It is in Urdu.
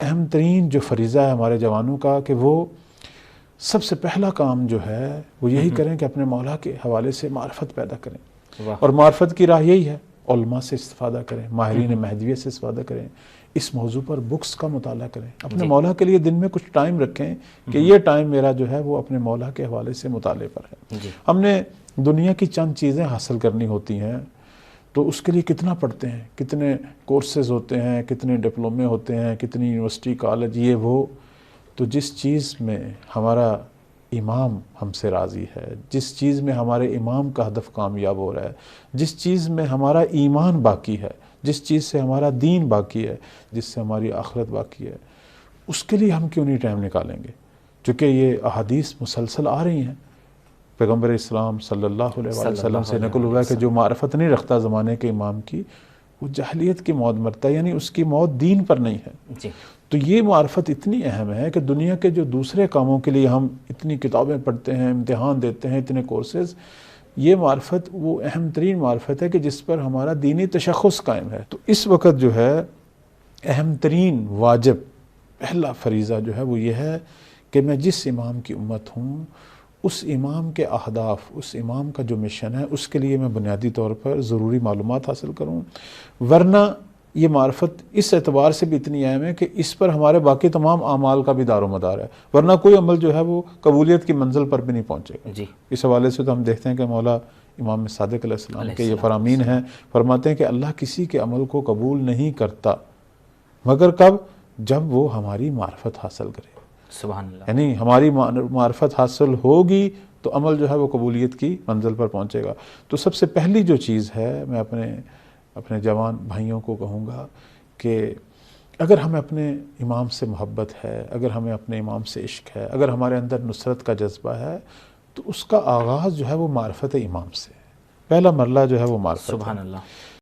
اہم ترین جو فریضہ ہے ہمارے جوانوں کا کہ وہ سب سے پہلا کام جو ہے وہ یہی کریں کہ اپنے مولا کے حوالے سے معرفت پیدا کریں، اور معرفت کی راہ یہی ہے علماء سے استفادہ کریں، ماہرین مہدویت سے استفادہ کریں، اس موضوع پر بکس کا مطالعہ کریں، اپنے مولا کے لیے دن میں کچھ ٹائم رکھیں کہ یہ ٹائم میرا جو ہے وہ اپنے مولا کے حوالے سے مطالعے پر ہے۔ ہم نے دنیا کی چند چیزیں حاصل کرنی ہوتی ہیں تو اس کے لیے کتنا پڑھتے ہیں، کتنے کورسز ہوتے ہیں، کتنے ڈپلومے ہوتے ہیں، کتنی یونیورسٹی کالج یہ وہ، تو جس چیز میں ہمارا امام ہم سے راضی ہے، جس چیز میں ہمارے امام کا ہدف کامیاب ہو رہا ہے، جس چیز میں ہمارا ایمان باقی ہے، جس چیز سے ہمارا دین باقی ہے، جس سے ہماری آخرت باقی ہے، اس کے لیے ہم کیوں نہیں ٹائم نکالیں گے؟ چونکہ یہ احادیث مسلسل آ رہی ہیں، پیغمبر اسلام صلی اللہ علیہ وآلہ وسلم سے نقل ہوا ہے کہ جو معرفت نہیں رکھتا زمانے کے امام کی وہ جاہلیت کی موت مرتا ہے، یعنی اس کی موت دین پر نہیں ہے۔ تو یہ معرفت اتنی اہم ہے کہ دنیا کے جو دوسرے کاموں کے لیے ہم اتنی کتابیں پڑھتے ہیں، امتحان دیتے ہیں، اتنے کورسز، یہ معرفت وہ اہم ترین معرفت ہے کہ جس پر ہمارا دینی تشخص قائم ہے۔ تو اس وقت جو ہے اہم ترین واجب، پہلا فریضہ جو ہے وہ یہ ہے کہ میں جس امام کی امت ہوں اس امام کے اہداف، اس امام کا جو مشن ہے اس کے لیے میں بنیادی طور پر ضروری معلومات حاصل کروں، ورنہ یہ معرفت اس اعتبار سے بھی اتنی اہم ہے کہ اس پر ہمارے باقی تمام اعمال کا بھی دار و مدار ہے، ورنہ کوئی عمل جو ہے وہ قبولیت کی منزل پر بھی نہیں پہنچے گا۔ اس حوالے سے تو ہم دیکھتے ہیں کہ مولا امام صادق علیہ السلام کے یہ فرامین ہیں، فرماتے ہیں کہ اللہ کسی کے عمل کو قبول نہیں کرتا مگر کب؟ جب وہ ہماری معرفت حاصل کرے۔ سبحان اللہ۔ یعنی ہماری معرفت حاصل ہوگی تو عمل جو ہے وہ قبولیت کی منزل پر پہنچے گا۔ تو سب سے پہلی جو چیز ہے میں اپنے جوان بھائیوں کو کہوں گا کہ اگر ہمیں اپنے امام سے محبت ہے، اگر ہمیں اپنے امام سے عشق ہے، اگر ہمارے اندر نصرت کا جذبہ ہے تو اس کا آغاز جو ہے وہ معرفت امام سے ہے، پہلا مرحلہ جو ہے وہ معرفت ہے۔ سبحان اللہ۔